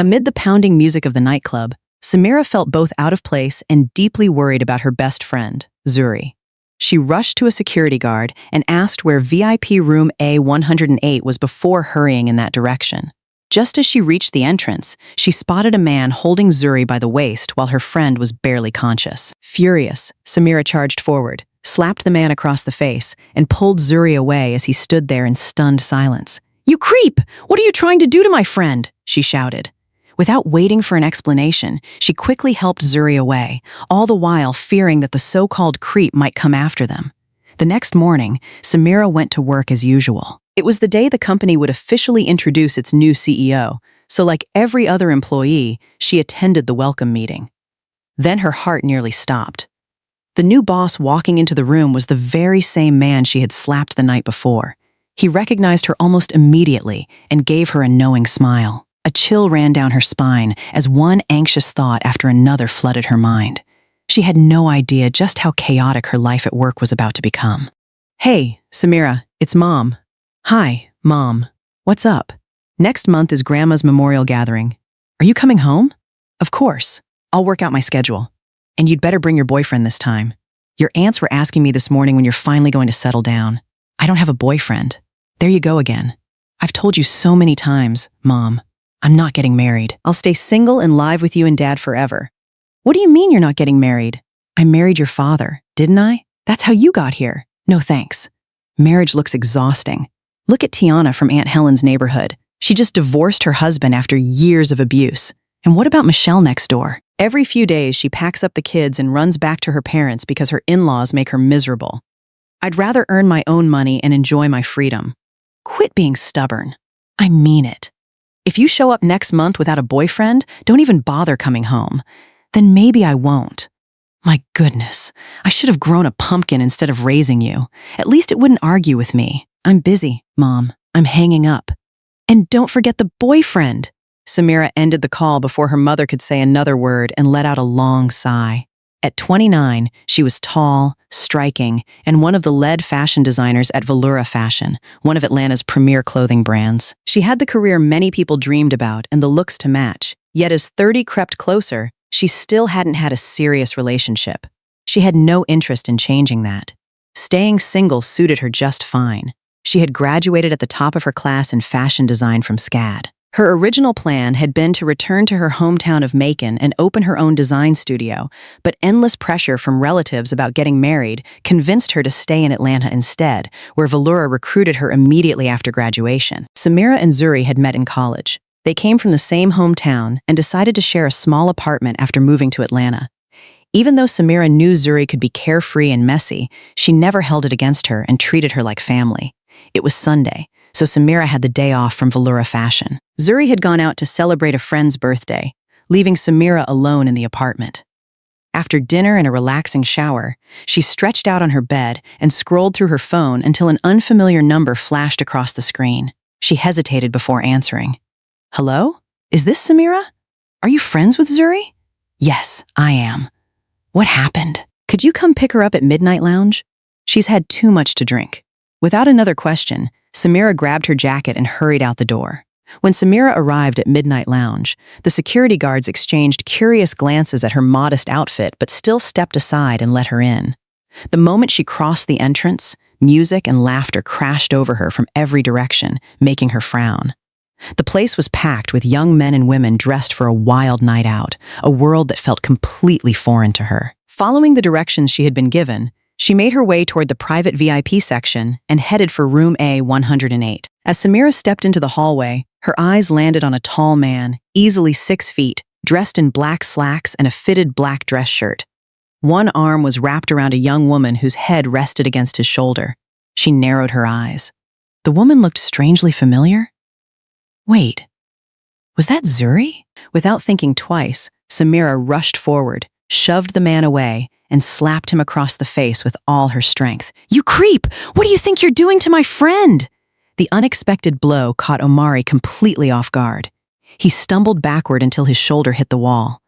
Amid the pounding music of the nightclub, Samira felt both out of place and deeply worried about her best friend, Zuri. She rushed to a security guard and asked where VIP room A108 was before hurrying in that direction. Just as she reached the entrance, she spotted a man holding Zuri by the waist while her friend was barely conscious. Furious, Samira charged forward, slapped the man across the face, and pulled Zuri away as he stood there in stunned silence. "You creep! What are you trying to do to my friend?" she shouted. Without waiting for an explanation, she quickly helped Zuri away, all the while fearing that the so-called creep might come after them. The next morning, Samira went to work as usual. It was the day the company would officially introduce its new CEO, so like every other employee, she attended the welcome meeting. Then her heart nearly stopped. The new boss walking into the room was the very same man she had slapped the night before. He recognized her almost immediately and gave her a knowing smile. A chill ran down her spine as one anxious thought after another flooded her mind. She had no idea just how chaotic her life at work was about to become. "Hey, Samira, it's Mom." "Hi, Mom. What's up?" "Next month is Grandma's memorial gathering. Are you coming home?" "Of course. I'll work out my schedule. And you'd better bring your boyfriend this time. Your aunts were asking me this morning when you're finally going to settle down." "I don't have a boyfriend." "There you go again. I've told you so many times, Mom. I'm not getting married. I'll stay single and live with you and Dad forever." "What do you mean you're not getting married?" "I married your father, didn't I? That's how you got here." "No thanks. Marriage looks exhausting. Look at Tiana from Aunt Helen's neighborhood. She just divorced her husband after years of abuse. And what about Michelle next door? Every few days she packs up the kids and runs back to her parents because her in-laws make her miserable. I'd rather earn my own money and enjoy my freedom." "Quit being stubborn. I mean it. If you show up next month without a boyfriend, don't even bother coming home. Then maybe I won't." "My goodness, I should have grown a pumpkin instead of raising you. At least it wouldn't argue with me." "I'm busy, Mom. I'm hanging up." "And don't forget the boyfriend." Samira ended the call before her mother could say another word and let out a long sigh. At 29, she was tall, striking, and one of the lead fashion designers at Veloura Fashion, one of Atlanta's premier clothing brands. She had the career many people dreamed about and the looks to match. Yet as 30 crept closer, she still hadn't had a serious relationship. She had no interest in changing that. Staying single suited her just fine. She had graduated at the top of her class in fashion design from SCAD. Her original plan had been to return to her hometown of Macon and open her own design studio, but endless pressure from relatives about getting married convinced her to stay in Atlanta instead, where Veloura recruited her immediately after graduation. Samira and Zuri had met in college. They came from the same hometown and decided to share a small apartment after moving to Atlanta. Even though Samira knew Zuri could be carefree and messy, she never held it against her and treated her like family. It was Sunday, so Samira had the day off from Veloura Fashion. Zuri had gone out to celebrate a friend's birthday, leaving Samira alone in the apartment. After dinner and a relaxing shower, she stretched out on her bed and scrolled through her phone until an unfamiliar number flashed across the screen. She hesitated before answering. "Hello? Is this Samira? Are you friends with Zuri?" "Yes, I am." "What happened? Could you come pick her up at Midnight Lounge? She's had too much to drink." Without another question, Samira grabbed her jacket and hurried out the door. When Samira arrived at Midnight Lounge, the security guards exchanged curious glances at her modest outfit but still stepped aside and let her in. The moment she crossed the entrance, music and laughter crashed over her from every direction, making her frown. The place was packed with young men and women dressed for a wild night out, a world that felt completely foreign to her. Following the directions she had been given, she made her way toward the private VIP section and headed for room A108. As Samira stepped into the hallway, her eyes landed on a tall man, easily 6 feet, dressed in black slacks and a fitted black dress shirt. One arm was wrapped around a young woman whose head rested against his shoulder. She narrowed her eyes. The woman looked strangely familiar. Wait, was that Zuri? Without thinking twice, Samira rushed forward, shoved the man away, and slapped him across the face with all her strength. "You creep! What do you think you're doing to my friend?" The unexpected blow caught Omari completely off guard. He stumbled backward until his shoulder hit the wall.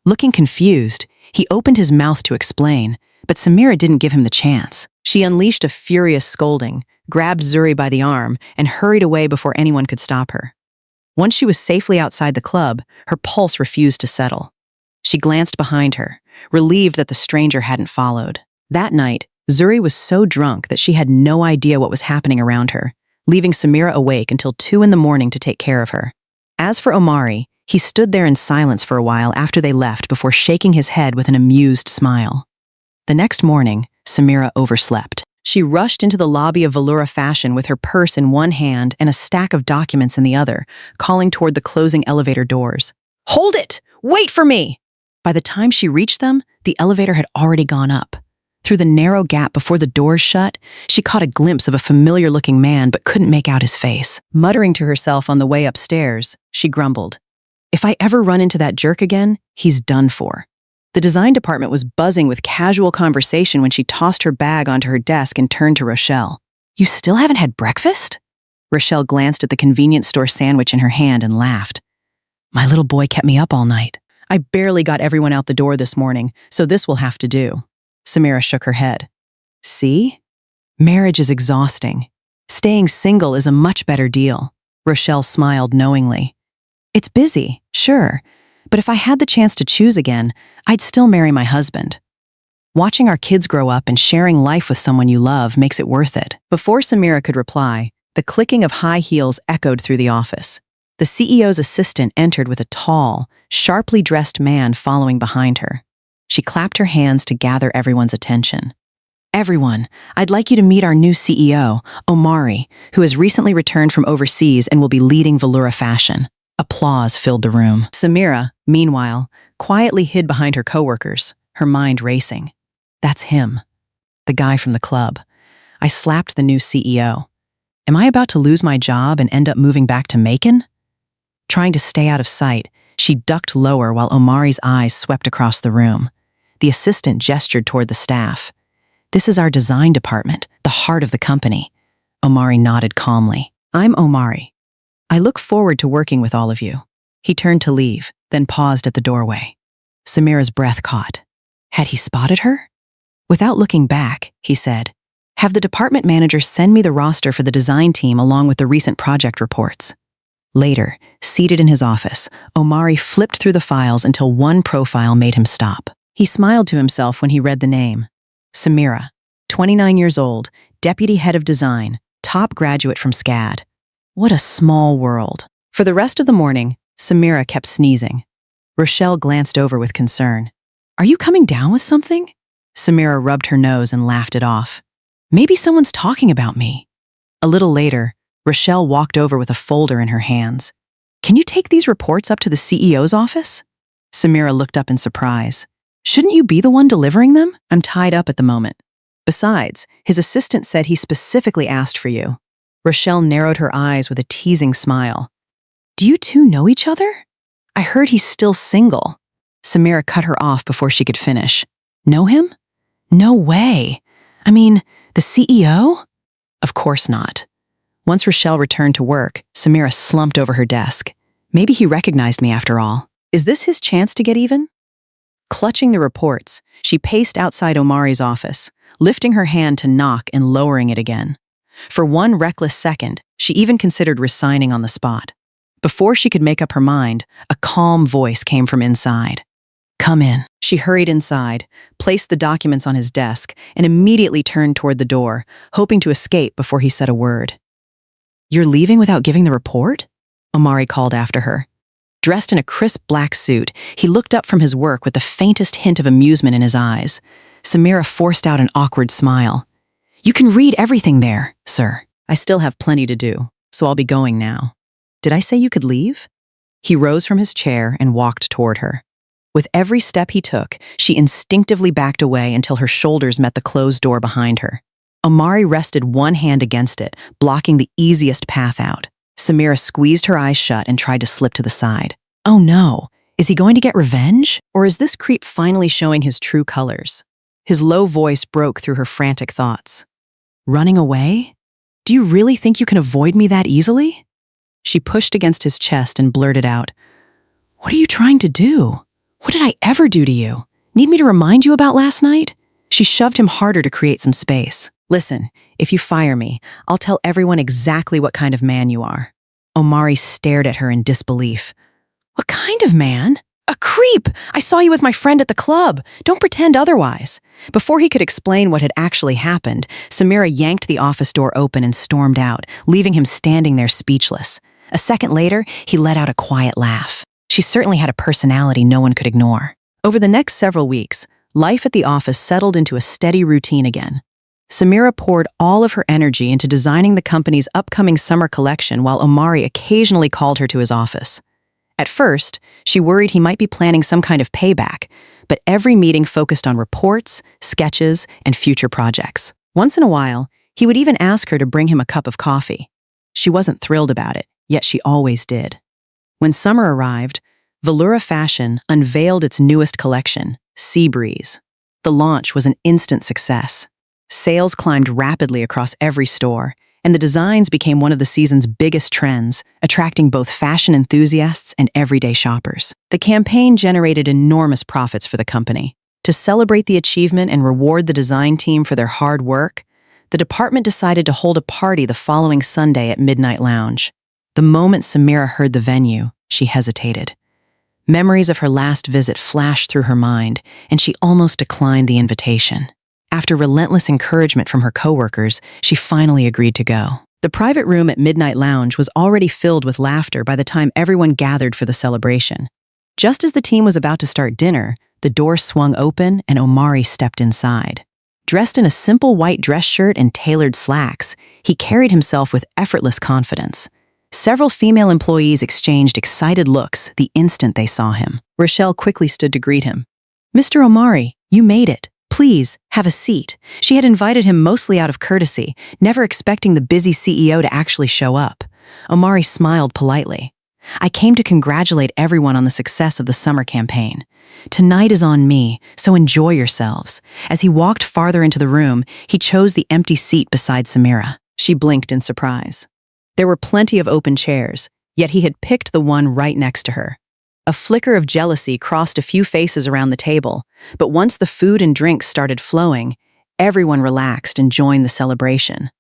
Looking confused, he opened his mouth to explain, but Samira didn't give him the chance. She unleashed a furious scolding, grabbed Zuri by the arm, and hurried away before anyone could stop her. Once she was safely outside the club, her pulse refused to settle. She glanced behind her, relieved that the stranger hadn't followed. That night, Zuri was so drunk that she had no idea what was happening around her, leaving Samira awake until 2 in the morning to take care of her. As for Omari, he stood there in silence for a while after they left before shaking his head with an amused smile. The next morning, Samira overslept. She rushed into the lobby of Veloura Fashion with her purse in one hand and a stack of documents in the other, calling toward the closing elevator doors. "Hold it! Wait for me!" By the time she reached them, the elevator had already gone up. Through the narrow gap before the doors shut, she caught a glimpse of a familiar-looking man but couldn't make out his face. Muttering to herself on the way upstairs, she grumbled, "If I ever run into that jerk again, he's done for." The design department was buzzing with casual conversation when she tossed her bag onto her desk and turned to Rochelle. "You still haven't had breakfast?" Rochelle glanced at the convenience store sandwich in her hand and laughed. "My little boy kept me up all night. I barely got everyone out the door this morning, so this will have to do." Samira shook her head. "See? Marriage is exhausting. Staying single is a much better deal." Rochelle smiled knowingly. "It's busy, sure, but if I had the chance to choose again, I'd still marry my husband. Watching our kids grow up and sharing life with someone you love makes it worth it." Before Samira could reply, the clicking of high heels echoed through the office. The CEO's assistant entered with a tall, sharply dressed man following behind her. She clapped her hands to gather everyone's attention. "Everyone, I'd like you to meet our new CEO, Omari, who has recently returned from overseas and will be leading Veloura Fashion." Applause filled the room. Samira, meanwhile, quietly hid behind her coworkers, her mind racing. "That's him. The guy from the club. I slapped the new CEO. Am I about to lose my job and end up moving back to Macon?" Trying to stay out of sight, she ducked lower while Omari's eyes swept across the room. The assistant gestured toward the staff. "This is our design department, the heart of the company." Omari nodded calmly. "I'm Omari. I look forward to working with all of you." He turned to leave, then paused at the doorway. Samira's breath caught. Had he spotted her? Without looking back, he said, "Have the department manager send me the roster for the design team along with the recent project reports." Later, seated in his office, Omari flipped through the files until one profile made him stop. He smiled to himself when he read the name. Samira, 29 years old, deputy head of design, top graduate from SCAD. What a small world. For the rest of the morning, Samira kept sneezing. Rochelle glanced over with concern. "Are you coming down with something?" Samira rubbed her nose and laughed it off. "Maybe someone's talking about me." A little later, Rochelle walked over with a folder in her hands. "Can you take these reports up to the CEO's office?" Samira looked up in surprise. "Shouldn't you be the one delivering them? I'm tied up at the moment. Besides, his assistant said he specifically asked for you." Rochelle narrowed her eyes with a teasing smile. "Do you two know each other? I heard he's still single." Samira cut her off before she could finish. "Know him? No way. I mean, the CEO? Of course not." Once Rochelle returned to work, Samira slumped over her desk. Maybe he recognized me after all. Is this his chance to get even? Clutching the reports, she paced outside Omari's office, lifting her hand to knock and lowering it again. For one reckless second, she even considered resigning on the spot. Before she could make up her mind, a calm voice came from inside. "Come in." She hurried inside, placed the documents on his desk, and immediately turned toward the door, hoping to escape before he said a word. "You're leaving without giving the report?" Omari called after her. Dressed in a crisp black suit, he looked up from his work with the faintest hint of amusement in his eyes. Samira forced out an awkward smile. "You can read everything there, sir." "I still have plenty to do, so I'll be going now." "Did I say you could leave?" He rose from his chair and walked toward her. With every step he took, she instinctively backed away until her shoulders met the closed door behind her. Omari rested one hand against it, blocking the easiest path out. Samira squeezed her eyes shut and tried to slip to the side. Oh no, is he going to get revenge? Or is this creep finally showing his true colors? His low voice broke through her frantic thoughts. "Running away? Do you really think you can avoid me that easily?" She pushed against his chest and blurted out, "What are you trying to do? What did I ever do to you? Need me to remind you about last night?" She shoved him harder to create some space. "Listen, if you fire me, I'll tell everyone exactly what kind of man you are." Omari stared at her in disbelief. "What kind of man?" "A creep! I saw you with my friend at the club. Don't pretend otherwise." Before he could explain what had actually happened, Samira yanked the office door open and stormed out, leaving him standing there speechless. A second later, he let out a quiet laugh. She certainly had a personality no one could ignore. Over the next several weeks, life at the office settled into a steady routine again. Samira poured all of her energy into designing the company's upcoming summer collection while Omari occasionally called her to his office. At first, she worried he might be planning some kind of payback, but every meeting focused on reports, sketches, and future projects. Once in a while, he would even ask her to bring him a cup of coffee. She wasn't thrilled about it, yet she always did. When summer arrived, Veloura Fashion unveiled its newest collection, Sea Breeze. The launch was an instant success. Sales climbed rapidly across every store, and the designs became one of the season's biggest trends, attracting both fashion enthusiasts and everyday shoppers. The campaign generated enormous profits for the company. To celebrate the achievement and reward the design team for their hard work, the department decided to hold a party the following Sunday at Midnight Lounge. The moment Samira heard the venue, she hesitated. Memories of her last visit flashed through her mind, and she almost declined the invitation. After relentless encouragement from her coworkers, she finally agreed to go. The private room at Midnight Lounge was already filled with laughter by the time everyone gathered for the celebration. Just as the team was about to start dinner, the door swung open and Omari stepped inside. Dressed in a simple white dress shirt and tailored slacks, he carried himself with effortless confidence. Several female employees exchanged excited looks the instant they saw him. Rochelle quickly stood to greet him. "Mr. Omari, you made it. Please, have a seat." She had invited him mostly out of courtesy, never expecting the busy CEO to actually show up. Omari smiled politely. "I came to congratulate everyone on the success of the summer campaign. Tonight is on me, so enjoy yourselves." As he walked farther into the room, he chose the empty seat beside Samira. She blinked in surprise. There were plenty of open chairs, yet he had picked the one right next to her. A flicker of jealousy crossed a few faces around the table, but once the food and drinks started flowing, everyone relaxed and joined the celebration.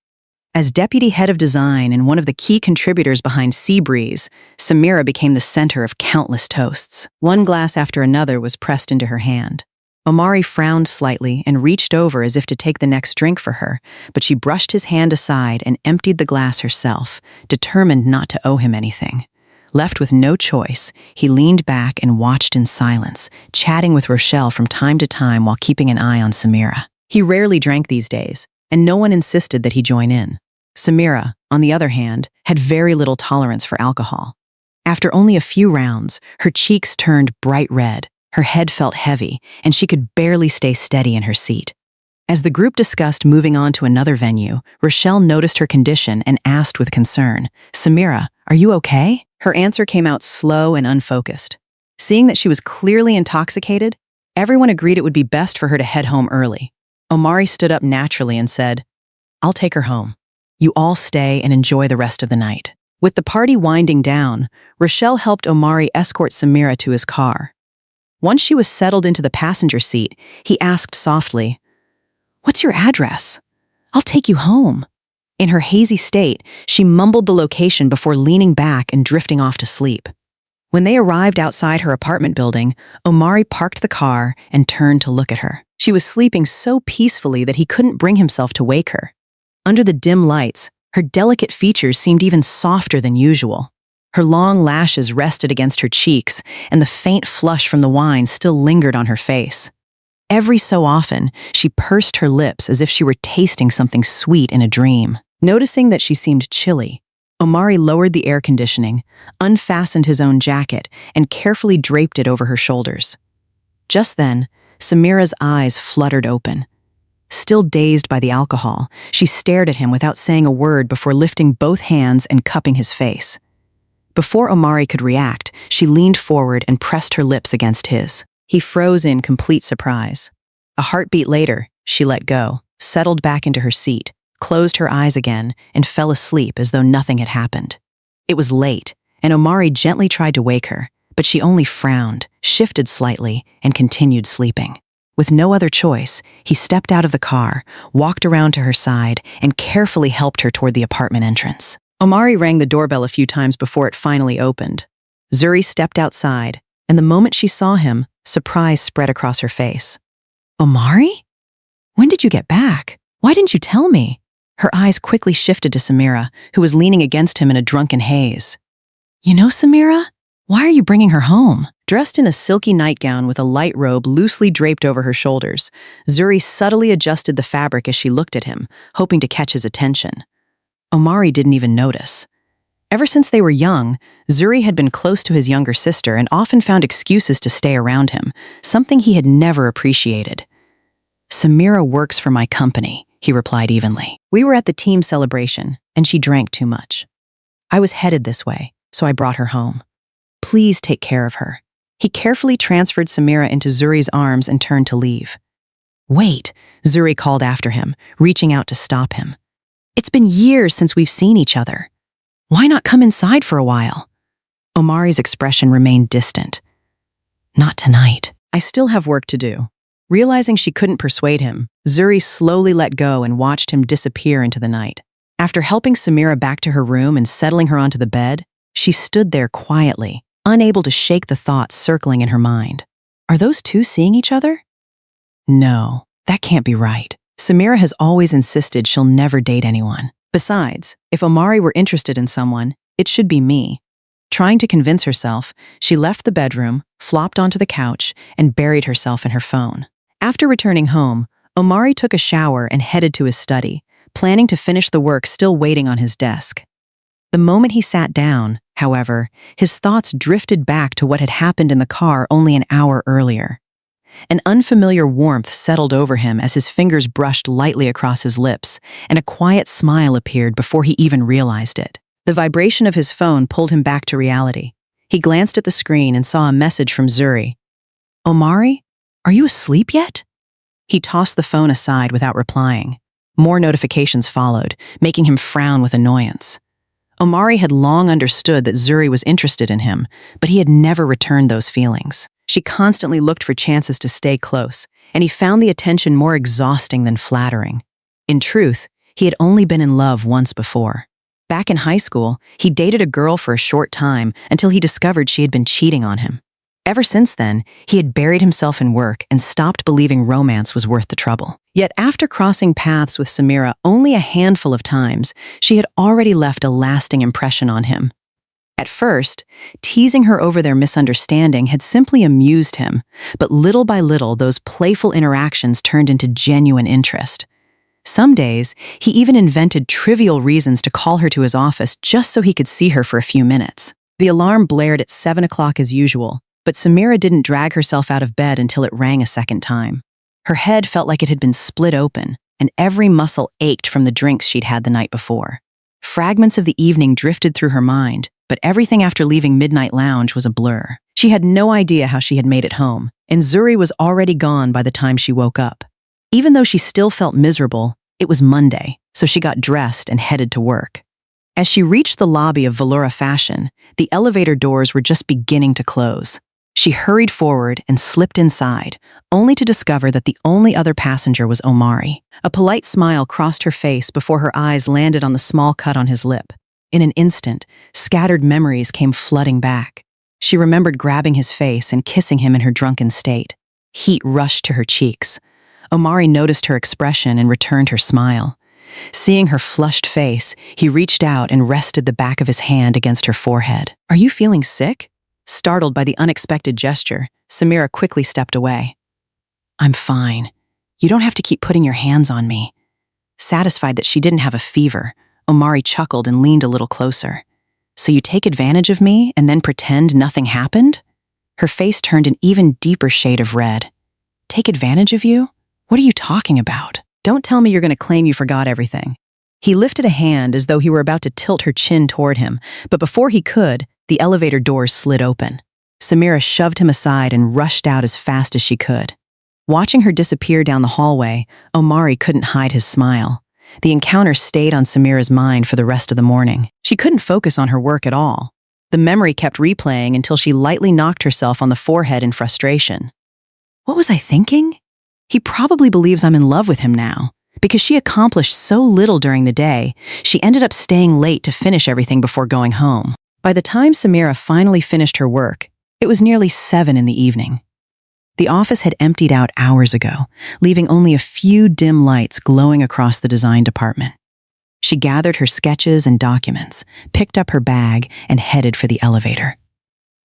As deputy head of design and one of the key contributors behind Sea Breeze, Samira became the center of countless toasts. One glass after another was pressed into her hand. Omari frowned slightly and reached over as if to take the next drink for her, but she brushed his hand aside and emptied the glass herself, determined not to owe him anything. Left with no choice, he leaned back and watched in silence, chatting with Rochelle from time to time while keeping an eye on Samira. He rarely drank these days, and no one insisted that he join in. Samira, on the other hand, had very little tolerance for alcohol. After only a few rounds, her cheeks turned bright red, her head felt heavy, and she could barely stay steady in her seat. As the group discussed moving on to another venue, Rochelle noticed her condition and asked with concern, "Samira, are you okay?" Her answer came out slow and unfocused. Seeing that she was clearly intoxicated, everyone agreed it would be best for her to head home early. Omari stood up naturally and said, "I'll take her home. You all stay and enjoy the rest of the night." With the party winding down, Rochelle helped Omari escort Samira to his car. Once she was settled into the passenger seat, he asked softly, "What's your address? I'll take you home." In her hazy state, she mumbled the location before leaning back and drifting off to sleep. When they arrived outside her apartment building, Omari parked the car and turned to look at her. She was sleeping so peacefully that he couldn't bring himself to wake her. Under the dim lights, her delicate features seemed even softer than usual. Her long lashes rested against her cheeks, and the faint flush from the wine still lingered on her face. Every so often, she pursed her lips as if she were tasting something sweet in a dream. Noticing that she seemed chilly, Omari lowered the air conditioning, unfastened his own jacket, and carefully draped it over her shoulders. Just then, Samira's eyes fluttered open. Still dazed by the alcohol, she stared at him without saying a word before lifting both hands and cupping his face. Before Omari could react, she leaned forward and pressed her lips against his. He froze in complete surprise. A heartbeat later, she let go, settled back into her seat, closed her eyes again, and fell asleep as though nothing had happened. It was late, and Omari gently tried to wake her, but she only frowned, shifted slightly, and continued sleeping. With no other choice, he stepped out of the car, walked around to her side, and carefully helped her toward the apartment entrance. Omari rang the doorbell a few times before it finally opened. Zuri stepped outside, and the moment she saw him, surprise spread across her face. Omari? When did you get back? Why didn't you tell me? Her eyes quickly shifted to Samira, who was leaning against him in a drunken haze. You know Samira? Why are you bringing her home? Dressed in a silky nightgown with a light robe loosely draped over her shoulders, Zuri subtly adjusted the fabric as she looked at him, hoping to catch his attention. Omari didn't even notice. Ever since they were young, Zuri had been close to his younger sister and often found excuses to stay around him, something he had never appreciated. Samira works for my company, he replied evenly. We were at the team celebration, and she drank too much. I was headed this way, so I brought her home. Please take care of her. He carefully transferred Samira into Zuri's arms and turned to leave. Wait, Zuri called after him, reaching out to stop him. It's been years since we've seen each other. Why not come inside for a while? Omari's expression remained distant. Not tonight. I still have work to do. Realizing she couldn't persuade him, Zuri slowly let go and watched him disappear into the night. After helping Samira back to her room and settling her onto the bed, she stood there quietly, unable to shake the thoughts circling in her mind. Are those two seeing each other? No, that can't be right. Samira has always insisted she'll never date anyone. Besides, if Omari were interested in someone, it should be me. Trying to convince herself, she left the bedroom, flopped onto the couch, and buried herself in her phone. After returning home, Omari took a shower and headed to his study, planning to finish the work still waiting on his desk. The moment he sat down, however, his thoughts drifted back to what had happened in the car only an hour earlier. An unfamiliar warmth settled over him as his fingers brushed lightly across his lips, and a quiet smile appeared before he even realized it. The vibration of his phone pulled him back to reality. He glanced at the screen and saw a message from Zuri. Omari, are you asleep yet? He tossed the phone aside without replying. More notifications followed, making him frown with annoyance. Omari had long understood that Zuri was interested in him, but he had never returned those feelings. She constantly looked for chances to stay close, and he found the attention more exhausting than flattering. In truth, he had only been in love once before. Back in high school, he dated a girl for a short time until he discovered she had been cheating on him. Ever since then, he had buried himself in work and stopped believing romance was worth the trouble. Yet after crossing paths with Samira only a handful of times, she had already left a lasting impression on him. At first, teasing her over their misunderstanding had simply amused him, but little by little those playful interactions turned into genuine interest. Some days, he even invented trivial reasons to call her to his office just so he could see her for a few minutes. The alarm blared at 7 o'clock as usual, but Samira didn't drag herself out of bed until it rang a second time. Her head felt like it had been split open, and every muscle ached from the drinks she'd had the night before. Fragments of the evening drifted through her mind, but everything after leaving Midnight Lounge was a blur. She had no idea how she had made it home, and Zuri was already gone by the time she woke up. Even though she still felt miserable, it was Monday, so she got dressed and headed to work. As she reached the lobby of Valora Fashion, the elevator doors were just beginning to close. She hurried forward and slipped inside, only to discover that the only other passenger was Omari. A polite smile crossed her face before her eyes landed on the small cut on his lip. In an instant, scattered memories came flooding back. She remembered grabbing his face and kissing him in her drunken state. Heat rushed to her cheeks. Omari noticed her expression and returned her smile. Seeing her flushed face, he reached out and rested the back of his hand against her forehead. Are you feeling sick? Startled by the unexpected gesture, Samira quickly stepped away. I'm fine. You don't have to keep putting your hands on me. Satisfied that she didn't have a fever, Omari chuckled and leaned a little closer. So you take advantage of me and then pretend nothing happened? Her face turned an even deeper shade of red. Take advantage of you? What are you talking about? Don't tell me you're going to claim you forgot everything. He lifted a hand as though he were about to tilt her chin toward him, but before he could, the elevator doors slid open. Samira shoved him aside and rushed out as fast as she could. Watching her disappear down the hallway, Omari couldn't hide his smile. The encounter stayed on Samira's mind for the rest of the morning. She couldn't focus on her work at all. The memory kept replaying until she lightly knocked herself on the forehead in frustration. What was I thinking? He probably believes I'm in love with him now. Because she accomplished so little during the day, she ended up staying late to finish everything before going home. By the time Samira finally finished her work, it was nearly 7 in the evening. The office had emptied out hours ago, leaving only a few dim lights glowing across the design department. She gathered her sketches and documents, picked up her bag, and headed for the elevator.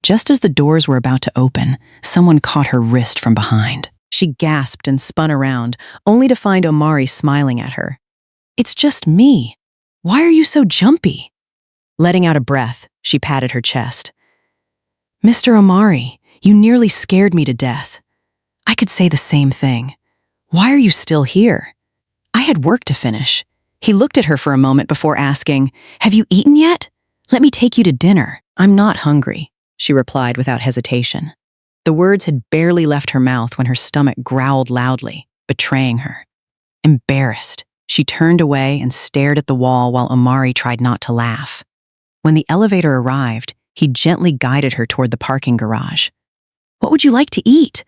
Just as the doors were about to open, someone caught her wrist from behind. She gasped and spun around, only to find Omari smiling at her. "It's just me. Why are you so jumpy?" Letting out a breath, she patted her chest. "Mr. Omari, you nearly scared me to death. I could say the same thing. Why are you still here?" "I had work to finish." He looked at her for a moment before asking, "Have you eaten yet? Let me take you to dinner." "I'm not hungry," she replied without hesitation. The words had barely left her mouth when her stomach growled loudly, betraying her. Embarrassed, she turned away and stared at the wall while Omari tried not to laugh. When the elevator arrived, he gently guided her toward the parking garage. "What would you like to eat?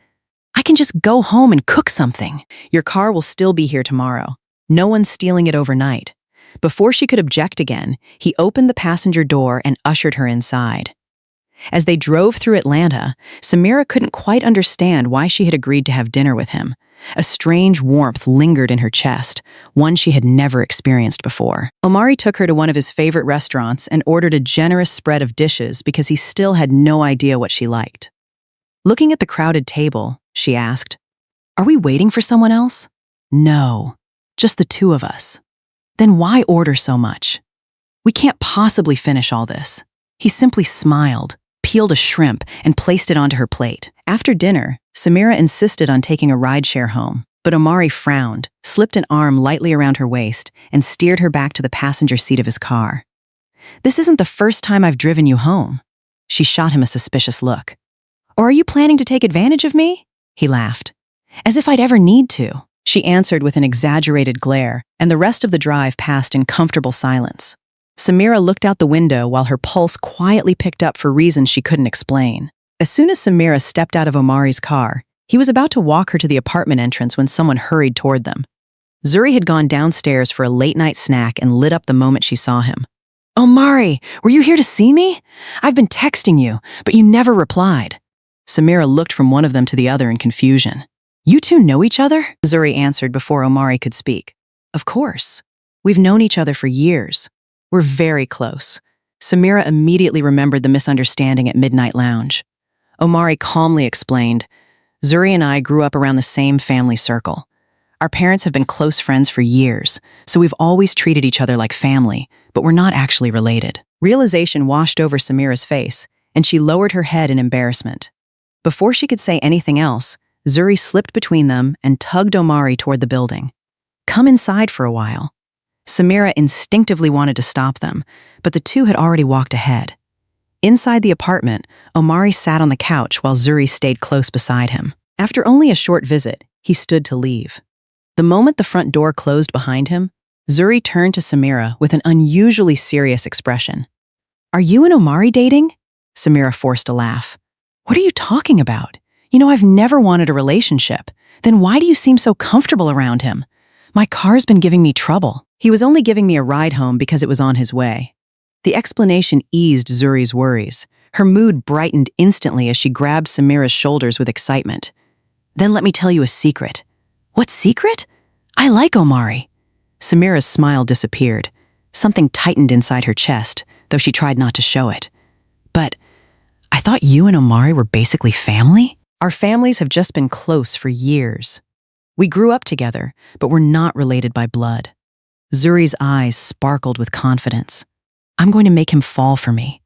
I can just go home and cook something." "Your car will still be here tomorrow. No one's stealing it overnight." Before she could object again, he opened the passenger door and ushered her inside. As they drove through Atlanta, Samira couldn't quite understand why she had agreed to have dinner with him. A strange warmth lingered in her chest, one she had never experienced before. Omari took her to one of his favorite restaurants and ordered a generous spread of dishes because he still had no idea what she liked. Looking at the crowded table, she asked, "Are we waiting for someone else?" "No, just the two of us." "Then why order so much? We can't possibly finish all this." He simply smiled, peeled a shrimp, and placed it onto her plate. After dinner, Samira insisted on taking a rideshare home, but Omari frowned, slipped an arm lightly around her waist, and steered her back to the passenger seat of his car. "This isn't the first time I've driven you home." She shot him a suspicious look. "Or are you planning to take advantage of me?" He laughed. "As if I'd ever need to." She answered with an exaggerated glare, and the rest of the drive passed in comfortable silence. Samira looked out the window while her pulse quietly picked up for reasons she couldn't explain. As soon as Samira stepped out of Omari's car, he was about to walk her to the apartment entrance when someone hurried toward them. Zuri had gone downstairs for a late-night snack and lit up the moment she saw him. "Omari, were you here to see me? I've been texting you, but you never replied." Samira looked from one of them to the other in confusion. "You two know each other?" Zuri answered before Omari could speak. "Of course. We've known each other for years. We're very close." Samira immediately remembered the misunderstanding at Midnight Lounge. Omari calmly explained, "Zuri and I grew up around the same family circle. Our parents have been close friends for years, so we've always treated each other like family, but we're not actually related." Realization washed over Samira's face, and she lowered her head in embarrassment. Before she could say anything else, Zuri slipped between them and tugged Omari toward the building. "Come inside for a while." Samira instinctively wanted to stop them, but the two had already walked ahead. Inside the apartment, Omari sat on the couch while Zuri stayed close beside him. After only a short visit, he stood to leave. The moment the front door closed behind him, Zuri turned to Samira with an unusually serious expression. "Are you and Omari dating?" Samira forced a laugh. "What are you talking about? You know I've never wanted a relationship. Then why do you seem so comfortable around him? My car's been giving me trouble." "He was only giving me a ride home because it was on his way." The explanation eased Zuri's worries. Her mood brightened instantly as she grabbed Samira's shoulders with excitement. "Then let me tell you a secret." "What secret?" "I like Omari." Samira's smile disappeared. Something tightened inside her chest, though she tried not to show it. "But I thought you and Omari were basically family?" "Our families have just been close for years. We grew up together, but we're not related by blood." Zuri's eyes sparkled with confidence. "I'm going to make him fall for me.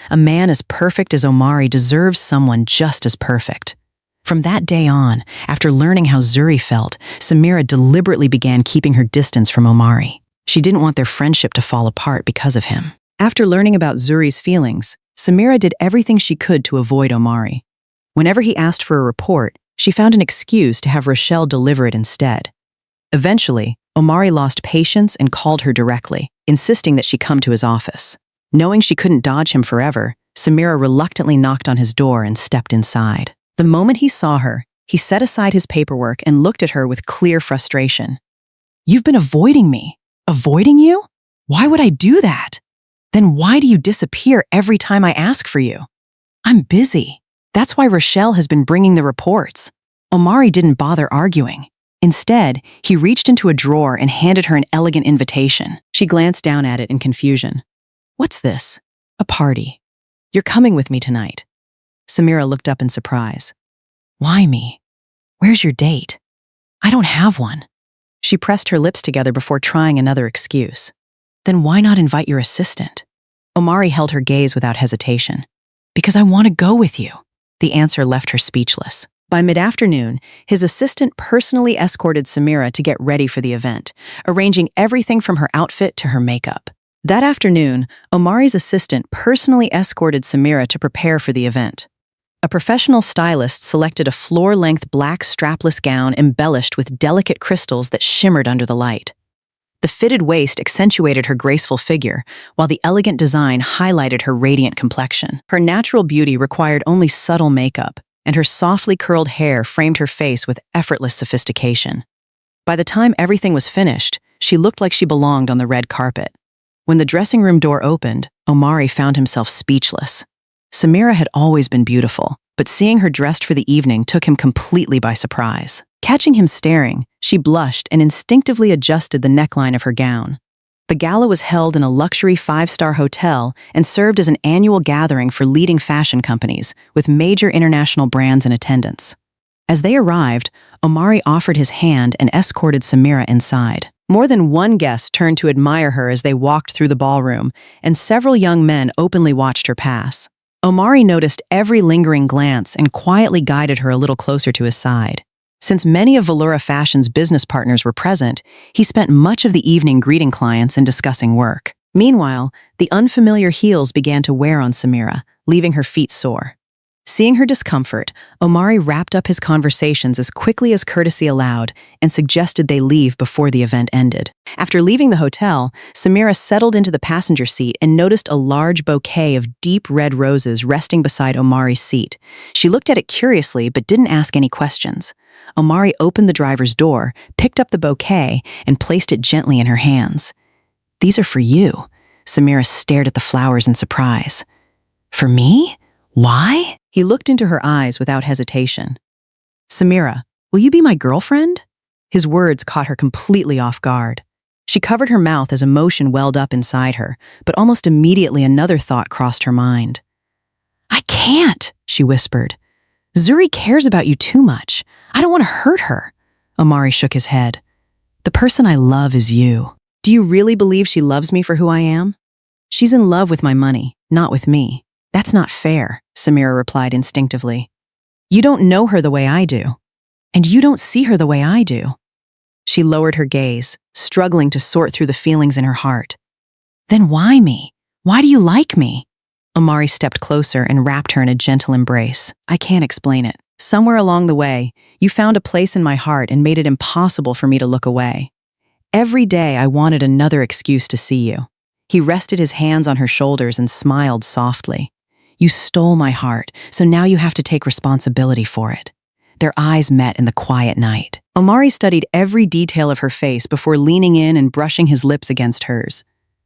A man as perfect as Omari deserves someone just as perfect." From that day on, after learning how Zuri felt, Samira deliberately began keeping her distance from Omari. She didn't want their friendship to fall apart because of him. After learning about Zuri's feelings, Samira did everything she could to avoid Omari. Whenever he asked for a report, she found an excuse to have Rochelle deliver it instead. Eventually, Omari lost patience and called her directly, insisting that she come to his office. Knowing she couldn't dodge him forever, Samira reluctantly knocked on his door and stepped inside. The moment he saw her, he set aside his paperwork and looked at her with clear frustration. You've been avoiding me. Avoiding you? Why would I do that? Then why do you disappear every time I ask for you? I'm busy. That's why Rochelle has been bringing the reports. Omari didn't bother arguing. Instead, he reached into a drawer and handed her an elegant invitation. She glanced down at it in confusion. What's this? A party. You're coming with me tonight. Samira looked up in surprise. Why me? Where's your date? I don't have one. She pressed her lips together before trying another excuse. Then why not invite your assistant? Omari held her gaze without hesitation. Because I want to go with you. The answer left her speechless. By mid-afternoon, his assistant personally escorted Samira to get ready for the event, arranging everything from her outfit to her makeup. That afternoon, Omari's assistant personally escorted Samira to prepare for the event. A professional stylist selected a floor-length black strapless gown embellished with delicate crystals that shimmered under the light. The fitted waist accentuated her graceful figure, while the elegant design highlighted her radiant complexion. Her natural beauty required only subtle makeup, and her softly curled hair framed her face with effortless sophistication. By the time everything was finished, she looked like she belonged on the red carpet. When the dressing room door opened, Omari found himself speechless. Samira had always been beautiful, but seeing her dressed for the evening took him completely by surprise. Catching him staring, she blushed and instinctively adjusted the neckline of her gown. The gala was held in a luxury 5-star hotel and served as an annual gathering for leading fashion companies, with major international brands in attendance. As they arrived, Omari offered his hand and escorted Samira inside. More than one guest turned to admire her as they walked through the ballroom, and several young men openly watched her pass. Omari noticed every lingering glance and quietly guided her a little closer to his side. Since many of Valora Fashion's business partners were present, he spent much of the evening greeting clients and discussing work. Meanwhile, the unfamiliar heels began to wear on Samira, leaving her feet sore. Seeing her discomfort, Omari wrapped up his conversations as quickly as courtesy allowed and suggested they leave before the event ended. After leaving the hotel, Samira settled into the passenger seat and noticed a large bouquet of deep red roses resting beside Omari's seat. She looked at it curiously but didn't ask any questions. Omari opened the driver's door, picked up the bouquet, and placed it gently in her hands. "These are for you." Samira stared at the flowers in surprise. "For me? Why?" He looked into her eyes without hesitation. "Samira, will you be my girlfriend?" His words caught her completely off guard. She covered her mouth as emotion welled up inside her, but almost immediately another thought crossed her mind. "I can't," she whispered. "Zuri cares about you too much. I don't want to hurt her." Omari shook his head. "The person I love is you. Do you really believe she loves me for who I am?" "She's in love with my money, not with me." "That's not fair," Samira replied instinctively. "You don't know her the way I do. And you don't see her the way I do." She lowered her gaze, struggling to sort through the feelings in her heart. "Then why me? Why do you like me?" Omari stepped closer and wrapped her in a gentle embrace. "I can't explain it. Somewhere along the way, you found a place in my heart and made it impossible for me to look away. Every day I wanted another excuse to see you." He rested his hands on her shoulders and smiled softly. "You stole my heart, so now you have to take responsibility for it." Their eyes met in the quiet night. Omari studied every detail of her face before leaning in and brushing his lips against hers.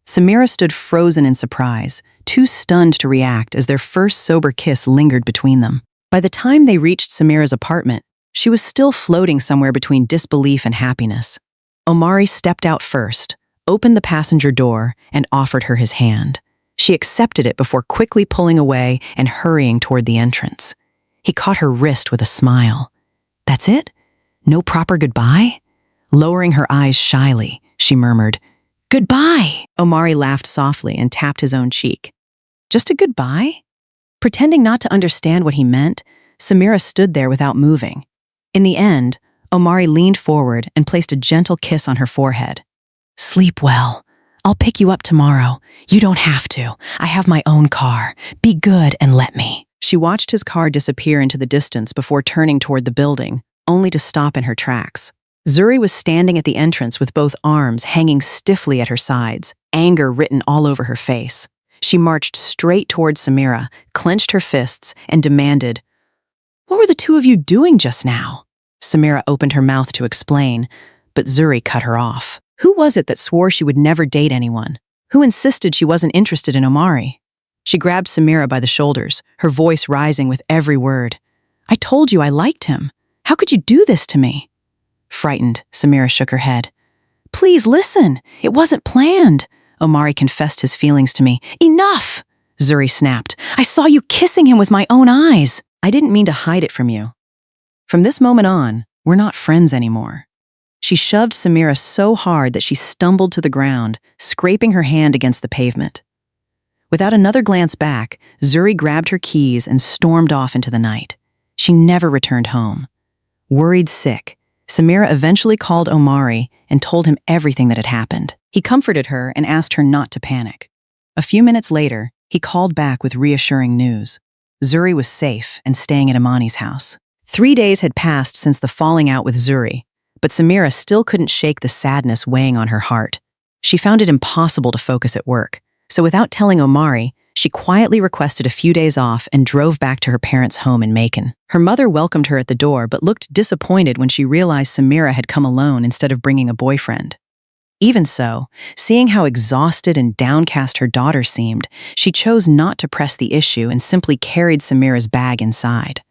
Samira stood frozen in surprise, too stunned to react as their first sober kiss lingered between them. By the time they reached Samira's apartment, she was still floating somewhere between disbelief and happiness. Omari stepped out first, opened the passenger door, and offered her his hand. She accepted it before quickly pulling away and hurrying toward the entrance. He caught her wrist with a smile. "That's it? No proper goodbye?" Lowering her eyes shyly, she murmured, "Goodbye!" Omari laughed softly and tapped his own cheek. "Just a goodbye?" Pretending not to understand what he meant, Samira stood there without moving. In the end, Omari leaned forward and placed a gentle kiss on her forehead. "Sleep well. I'll pick you up tomorrow. You don't have to. I have my own car. Be good and let me." She watched his car disappear into the distance before turning toward the building, only to stop in her tracks. Zuri was standing at the entrance with both arms hanging stiffly at her sides, anger written all over her face. She marched straight towards Samira, clenched her fists, and demanded, "What were the two of you doing just now?" Samira opened her mouth to explain, but Zuri cut her off. Who was it that swore she would never date anyone? Who insisted she wasn't interested in Omari? She grabbed Samira by the shoulders, her voice rising with every word. I told you I liked him. How could you do this to me? Frightened, Samira shook her head. Please listen. It wasn't planned. Omari confessed his feelings to me. Enough! Zuri snapped. I saw you kissing him with my own eyes. I didn't mean to hide it from you. From this moment on, we're not friends anymore. She shoved Samira so hard that she stumbled to the ground, scraping her hand against the pavement. Without another glance back, Zuri grabbed her keys and stormed off into the night. She never returned home. Worried sick, Samira eventually called Omari and told him everything that had happened. He comforted her and asked her not to panic. A few minutes later, he called back with reassuring news. Zuri was safe and staying at Imani's house. 3 days had passed since the falling out with Zuri, but Samira still couldn't shake the sadness weighing on her heart. She found it impossible to focus at work, so without telling Omari, she quietly requested a few days off and drove back to her parents' home in Macon. Her mother welcomed her at the door but looked disappointed when she realized Samira had come alone instead of bringing a boyfriend. Even so, seeing how exhausted and downcast her daughter seemed, she chose not to press the issue and simply carried Samira's bag inside.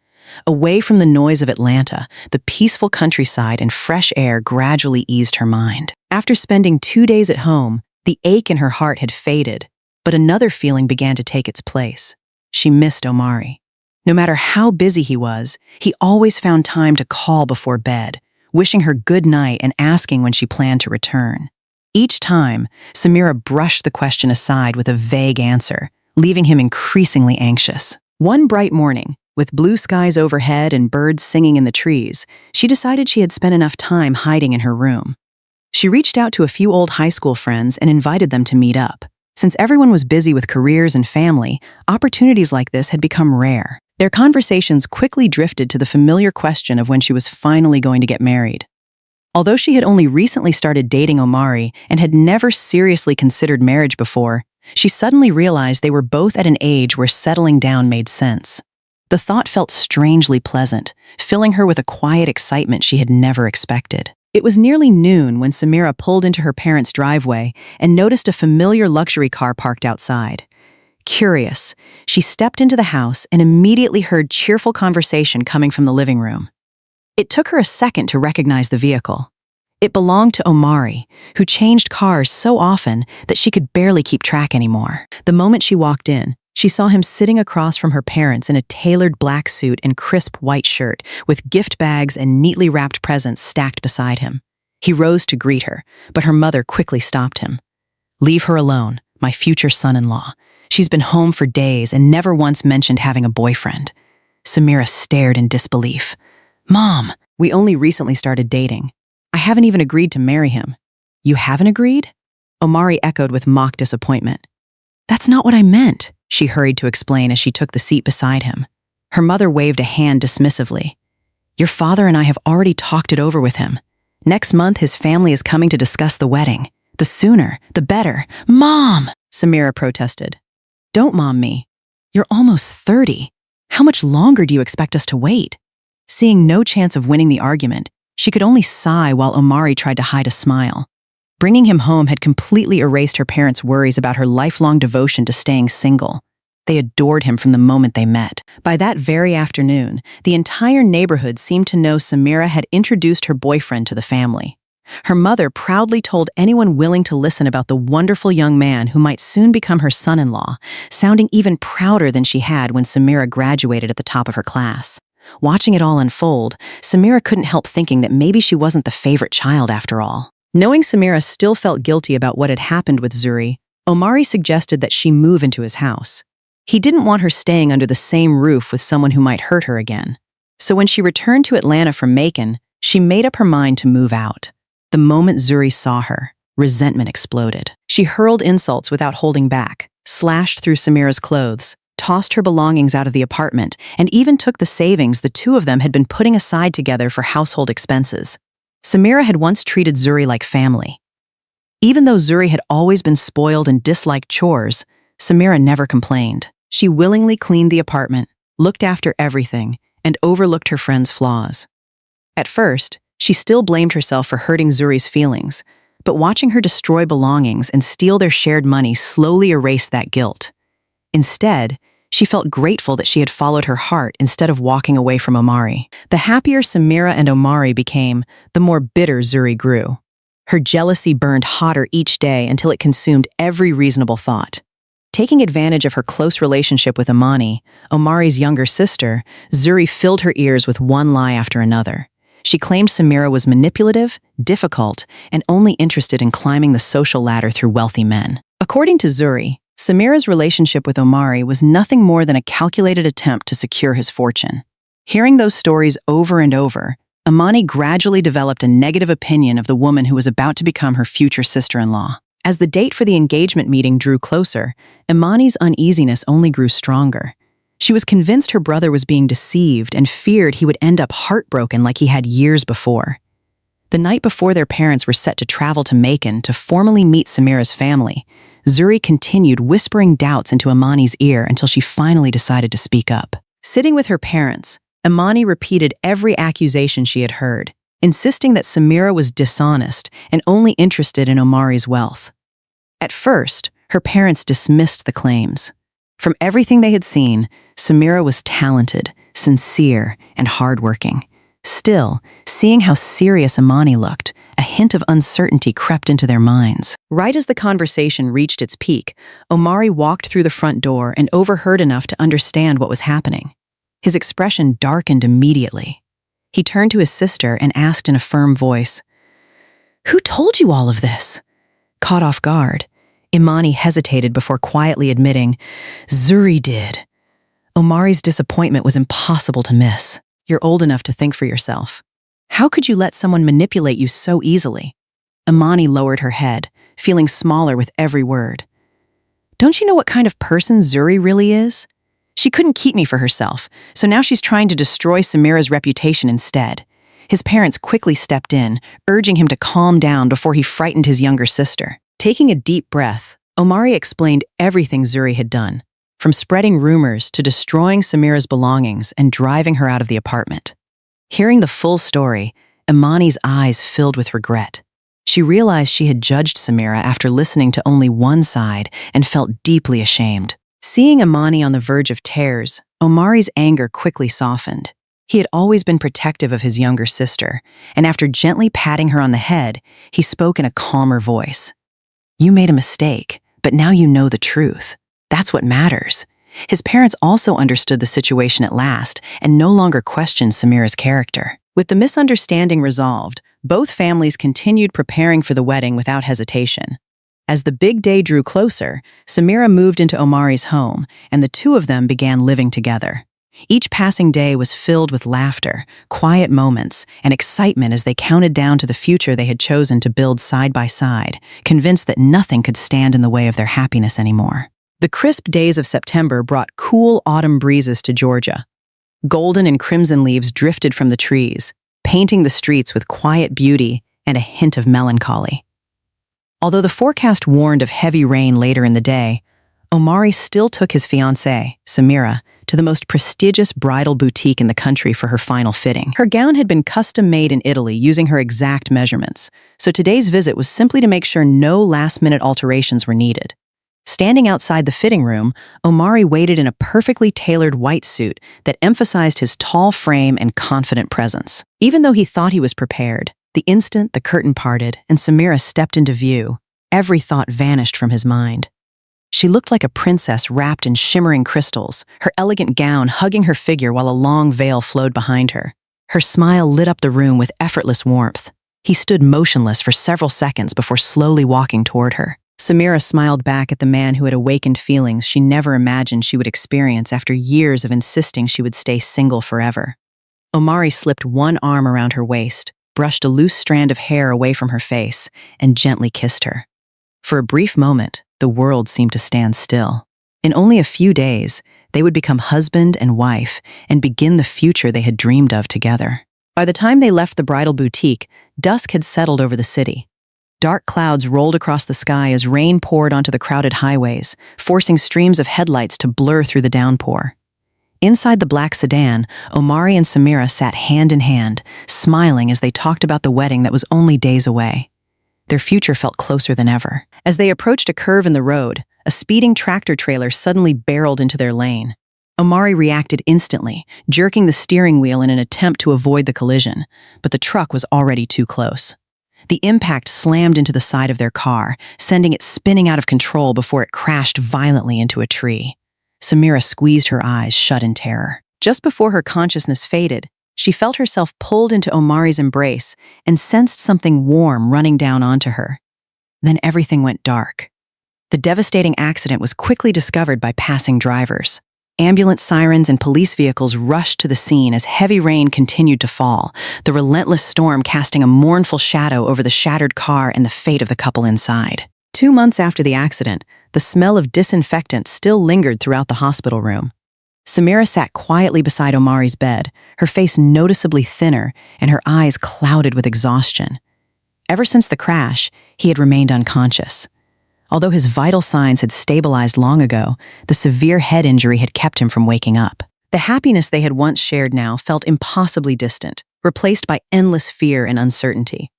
Away from the noise of Atlanta, the peaceful countryside and fresh air gradually eased her mind. After spending 2 days at home, the ache in her heart had faded, but another feeling began to take its place. She missed Omari. No matter how busy he was, he always found time to call before bed, wishing her good night and asking when she planned to return. Each time, Samira brushed the question aside with a vague answer, leaving him increasingly anxious. One bright morning, with blue skies overhead and birds singing in the trees, she decided she had spent enough time hiding in her room. She reached out to a few old high school friends and invited them to meet up. Since everyone was busy with careers and family, opportunities like this had become rare. Their conversations quickly drifted to the familiar question of when she was finally going to get married. Although she had only recently started dating Omari and had never seriously considered marriage before, she suddenly realized they were both at an age where settling down made sense. The thought felt strangely pleasant, filling her with a quiet excitement she had never expected. It was nearly noon when Samira pulled into her parents' driveway and noticed a familiar luxury car parked outside. Curious, she stepped into the house and immediately heard cheerful conversation coming from the living room. It took her a second to recognize the vehicle. It belonged to Omari, who changed cars so often that she could barely keep track anymore. The moment she walked in, she saw him sitting across from her parents in a tailored black suit and crisp white shirt, with gift bags and neatly wrapped presents stacked beside him. He rose to greet her, but her mother quickly stopped him. Leave her alone, my future son-in-law. She's been home for days and never once mentioned having a boyfriend. Samira stared in disbelief. Mom, we only recently started dating. I haven't even agreed to marry him. You haven't agreed? Omari echoed with mock disappointment. That's not what I meant, she hurried to explain as she took the seat beside him. Her mother waved a hand dismissively. Your father and I have already talked it over with him. Next month, his family is coming to discuss the wedding. The sooner, the better. Mom, Samira protested. Don't mom me. You're almost 30. How much longer do you expect us to wait? Seeing no chance of winning the argument, she could only sigh while Omari tried to hide a smile. Bringing him home had completely erased her parents' worries about her lifelong devotion to staying single. They adored him from the moment they met. By that very afternoon, the entire neighborhood seemed to know Samira had introduced her boyfriend to the family. Her mother proudly told anyone willing to listen about the wonderful young man who might soon become her son-in-law, sounding even prouder than she had when Samira graduated at the top of her class. Watching it all unfold, Samira couldn't help thinking that maybe she wasn't the favorite child after all. Knowing Samira still felt guilty about what had happened with Zuri, Omari suggested that she move into his house. He didn't want her staying under the same roof with someone who might hurt her again. So when she returned to Atlanta from Macon, she made up her mind to move out. The moment Zuri saw her, resentment exploded. She hurled insults without holding back, slashed through Samira's clothes, tossed her belongings out of the apartment, and even took the savings the two of them had been putting aside together for household expenses. Samira had once treated Zuri like family. Even though Zuri had always been spoiled and disliked chores, Samira never complained. She willingly cleaned the apartment, looked after everything, and overlooked her friends' flaws. At first, She still blamed herself for hurting Zuri's feelings, but watching her destroy belongings and steal their shared money slowly erased that guilt. Instead, she felt grateful that she had followed her heart instead of walking away from Omari. The happier Samira and Omari became, the more bitter Zuri grew. Her jealousy burned hotter each day until it consumed every reasonable thought. Taking advantage of her close relationship with Imani, Omari's younger sister, Zuri filled her ears with one lie after another. She claimed Samira was manipulative, difficult, and only interested in climbing the social ladder through wealthy men. According to Zuri, Samira's relationship with Omari was nothing more than a calculated attempt to secure his fortune. Hearing those stories over and over, Imani gradually developed a negative opinion of the woman who was about to become her future sister-in-law. As the date for the engagement meeting drew closer, Imani's uneasiness only grew stronger. She was convinced her brother was being deceived and feared he would end up heartbroken like he had years before. The night before their parents were set to travel to Macon to formally meet Samira's family, Zuri continued whispering doubts into Imani's ear until she finally decided to speak up. Sitting with her parents, Imani repeated every accusation she had heard, insisting that Samira was dishonest and only interested in Omari's wealth. At first, her parents dismissed the claims. From everything they had seen, Samira was talented, sincere, and hardworking. Still, seeing how serious Imani looked, a hint of uncertainty crept into their minds. Right as the conversation reached its peak, Omari walked through the front door and overheard enough to understand what was happening. His expression darkened immediately. He turned to his sister and asked in a firm voice, "Who told you all of this?" Caught off guard, Imani hesitated before quietly admitting, "Zuri did." Omari's disappointment was impossible to miss. "You're old enough to think for yourself. How could you let someone manipulate you so easily?" Imani lowered her head, feeling smaller with every word. "Don't you know what kind of person Zuri really is? She couldn't keep me for herself, so now she's trying to destroy Samira's reputation instead." His parents quickly stepped in, urging him to calm down before he frightened his younger sister. Taking a deep breath, Omari explained everything Zuri had done, from spreading rumors to destroying Samira's belongings and driving her out of the apartment. Hearing the full story, Imani's eyes filled with regret. She realized she had judged Samira after listening to only one side and felt deeply ashamed. Seeing Imani on the verge of tears, Omari's anger quickly softened. He had always been protective of his younger sister, and after gently patting her on the head, he spoke in a calmer voice. "You made a mistake, but now you know the truth. That's what matters." His parents also understood the situation at last and no longer questioned Samira's character. With the misunderstanding resolved, both families continued preparing for the wedding without hesitation. As the big day drew closer, Samira moved into Omari's home, and the two of them began living together. Each passing day was filled with laughter, quiet moments, and excitement as they counted down to the future they had chosen to build side by side, convinced that nothing could stand in the way of their happiness anymore. The crisp days of September brought cool autumn breezes to Georgia. Golden and crimson leaves drifted from the trees, painting the streets with quiet beauty and a hint of melancholy. Although the forecast warned of heavy rain later in the day, Omari still took his fiancée, Samira, to the most prestigious bridal boutique in the country for her final fitting. Her gown had been custom-made in Italy using her exact measurements, so today's visit was simply to make sure no last-minute alterations were needed. Standing outside the fitting room, Omari waited in a perfectly tailored white suit that emphasized his tall frame and confident presence. Even though he thought he was prepared, the instant the curtain parted and Samira stepped into view, every thought vanished from his mind. She looked like a princess wrapped in shimmering crystals, her elegant gown hugging her figure while a long veil flowed behind her. Her smile lit up the room with effortless warmth. He stood motionless for several seconds before slowly walking toward her. Samira smiled back at the man who had awakened feelings she never imagined she would experience after years of insisting she would stay single forever. Omari slipped one arm around her waist, brushed a loose strand of hair away from her face, and gently kissed her. For a brief moment, the world seemed to stand still. In only a few days, they would become husband and wife and begin the future they had dreamed of together. By the time they left the bridal boutique, dusk had settled over the city. Dark clouds rolled across the sky as rain poured onto the crowded highways, forcing streams of headlights to blur through the downpour. Inside the black sedan, Omari and Samira sat hand in hand, smiling as they talked about the wedding that was only days away. Their future felt closer than ever. As they approached a curve in the road, a speeding tractor trailer suddenly barreled into their lane. Omari reacted instantly, jerking the steering wheel in an attempt to avoid the collision, but the truck was already too close. The impact slammed into the side of their car, sending it spinning out of control before it crashed violently into a tree. Samira squeezed her eyes shut in terror. Just before her consciousness faded, she felt herself pulled into Omari's embrace and sensed something warm running down onto her. Then everything went dark. The devastating accident was quickly discovered by passing drivers. Ambulance sirens and police vehicles rushed to the scene as heavy rain continued to fall, the relentless storm casting a mournful shadow over the shattered car and the fate of the couple inside. 2 months after the accident, the smell of disinfectant still lingered throughout the hospital room. Samira sat quietly beside Omari's bed, her face noticeably thinner and her eyes clouded with exhaustion. Ever since the crash, he had remained unconscious. Although his vital signs had stabilized long ago, the severe head injury had kept him from waking up. The happiness they had once shared now felt impossibly distant, replaced by endless fear and uncertainty.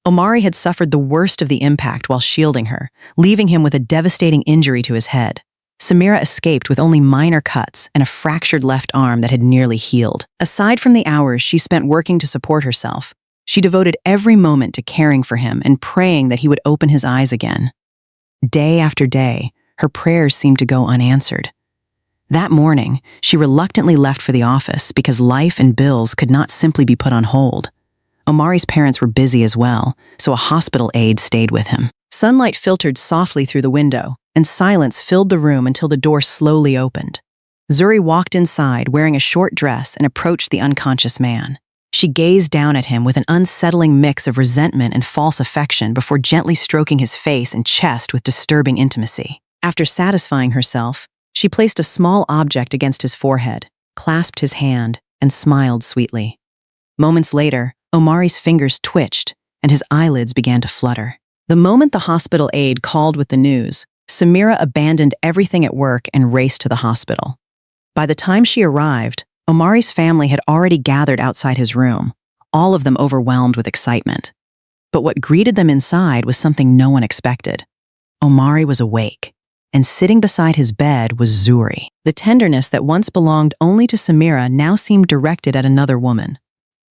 Omari had suffered the worst of the impact while shielding her, leaving him with a devastating injury to his head. Samira escaped with only minor cuts and a fractured left arm that had nearly healed. Aside from the hours she spent working to support herself, she devoted every moment to caring for him and praying that he would open his eyes again. Day after day, her prayers seemed to go unanswered. That morning, she reluctantly left for the office because life and bills could not simply be put on hold. Omari's parents were busy as well, so a hospital aide stayed with him. Sunlight filtered softly through the window, and silence filled the room until the door slowly opened. Zuri walked inside wearing a short dress and approached the unconscious man. She gazed down at him with an unsettling mix of resentment and false affection before gently stroking his face and chest with disturbing intimacy. After satisfying herself, she placed a small object against his forehead, clasped his hand, and smiled sweetly. Moments later, Omari's fingers twitched, and his eyelids began to flutter. The moment the hospital aide called with the news, Samira abandoned everything at work and raced to the hospital. By the time she arrived, Omari's family had already gathered outside his room, all of them overwhelmed with excitement. But what greeted them inside was something no one expected. Omari was awake, and sitting beside his bed was Zuri. The tenderness that once belonged only to Samira now seemed directed at another woman.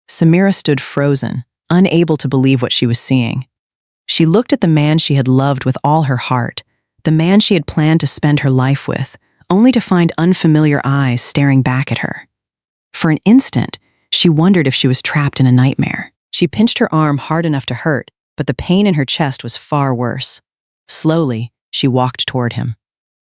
Samira stood frozen, unable to believe what she was seeing. She looked at the man she had loved with all her heart, the man she had planned to spend her life with, only to find unfamiliar eyes staring back at her. For an instant, she wondered if she was trapped in a nightmare. She pinched her arm hard enough to hurt, but the pain in her chest was far worse. Slowly, she walked toward him.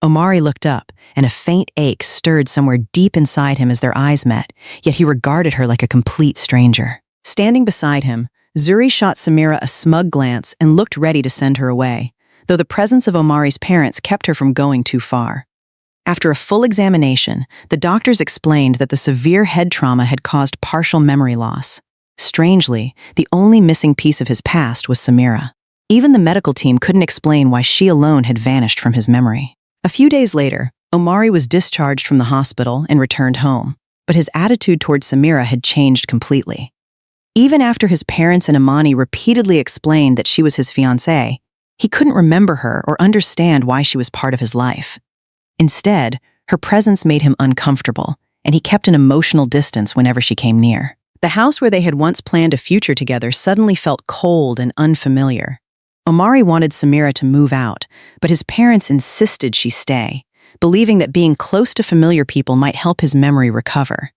Omari looked up, and a faint ache stirred somewhere deep inside him as their eyes met, yet he regarded her like a complete stranger. Standing beside him, Zuri shot Samira a smug glance and looked ready to send her away, though the presence of Omari's parents kept her from going too far. After a full examination, the doctors explained that the severe head trauma had caused partial memory loss. Strangely, the only missing piece of his past was Samira. Even the medical team couldn't explain why she alone had vanished from his memory. A few days later, Omari was discharged from the hospital and returned home, but his attitude towards Samira had changed completely. Even after his parents and Imani repeatedly explained that she was his fiancée, he couldn't remember her or understand why she was part of his life. Instead, her presence made him uncomfortable, and he kept an emotional distance whenever she came near. The house where they had once planned a future together suddenly felt cold and unfamiliar. Omari wanted Samira to move out, but his parents insisted she stay, believing that being close to familiar people might help his memory recover.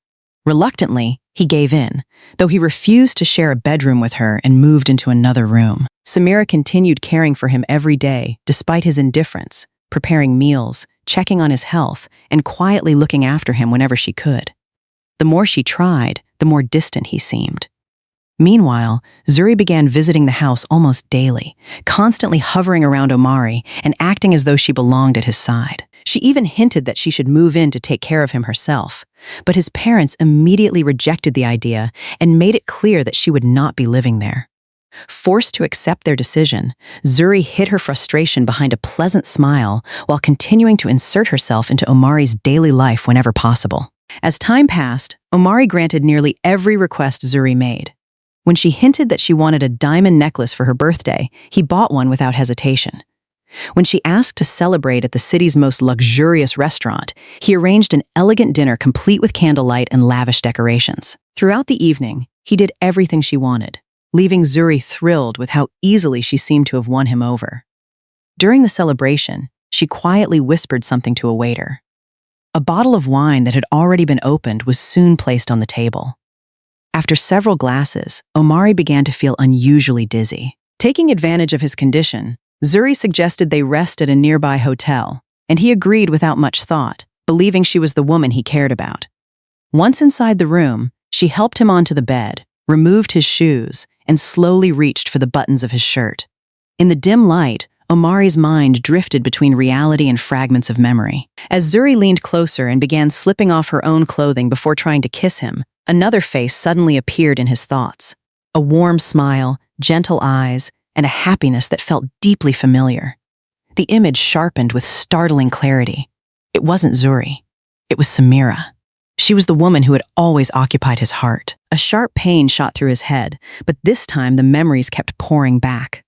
Reluctantly, he gave in, though he refused to share a bedroom with her and moved into another room. Samira continued caring for him every day, despite his indifference, preparing meals, checking on his health, and quietly looking after him whenever she could. The more she tried, the more distant he seemed. Meanwhile, Zuri began visiting the house almost daily, constantly hovering around Omari and acting as though she belonged at his side. She even hinted that she should move in to take care of him herself, but his parents immediately rejected the idea and made it clear that she would not be living there. Forced to accept their decision, Zuri hid her frustration behind a pleasant smile while continuing to insert herself into Omari's daily life whenever possible. As time passed, Omari granted nearly every request Zuri made. When she hinted that she wanted a diamond necklace for her birthday, he bought one without hesitation. When she asked to celebrate at the city's most luxurious restaurant, he arranged an elegant dinner complete with candlelight and lavish decorations. Throughout the evening, he did everything she wanted, leaving Zuri thrilled with how easily she seemed to have won him over. During the celebration, she quietly whispered something to a waiter. A bottle of wine that had already been opened was soon placed on the table. After several glasses, Omari began to feel unusually dizzy. Taking advantage of his condition, Zuri suggested they rest at a nearby hotel, and he agreed without much thought, believing she was the woman he cared about. Once inside the room, she helped him onto the bed, removed his shoes, and slowly reached for the buttons of his shirt. In the dim light, Omari's mind drifted between reality and fragments of memory. As Zuri leaned closer and began slipping off her own clothing before trying to kiss him, another face suddenly appeared in his thoughts. A warm smile, gentle eyes, and a happiness that felt deeply familiar. The image sharpened with startling clarity. It wasn't Zuri. It was Samira. She was the woman who had always occupied his heart. A sharp pain shot through his head, but this time the memories kept pouring back.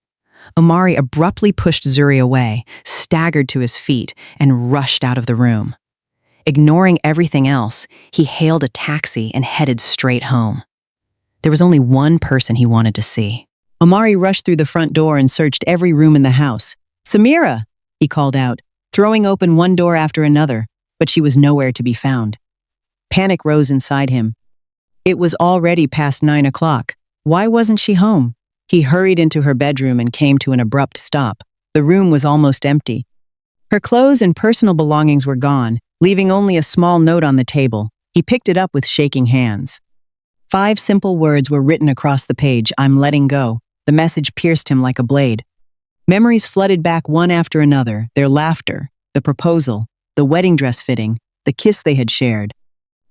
Omari abruptly pushed Zuri away, staggered to his feet, and rushed out of the room. Ignoring everything else, he hailed a taxi and headed straight home. There was only one person he wanted to see. Omari rushed through the front door and searched every room in the house. "Samira!" he called out, throwing open one door after another, but she was nowhere to be found. Panic rose inside him. It was already past 9 o'clock. Why wasn't she home? He hurried into her bedroom and came to an abrupt stop. The room was almost empty. Her clothes and personal belongings were gone, leaving only a small note on the table. He picked it up with shaking hands. 5 simple words were written across the page: "I'm letting go." The message pierced him like a blade. Memories flooded back one after another, their laughter, the proposal, the wedding dress fitting, the kiss they had shared,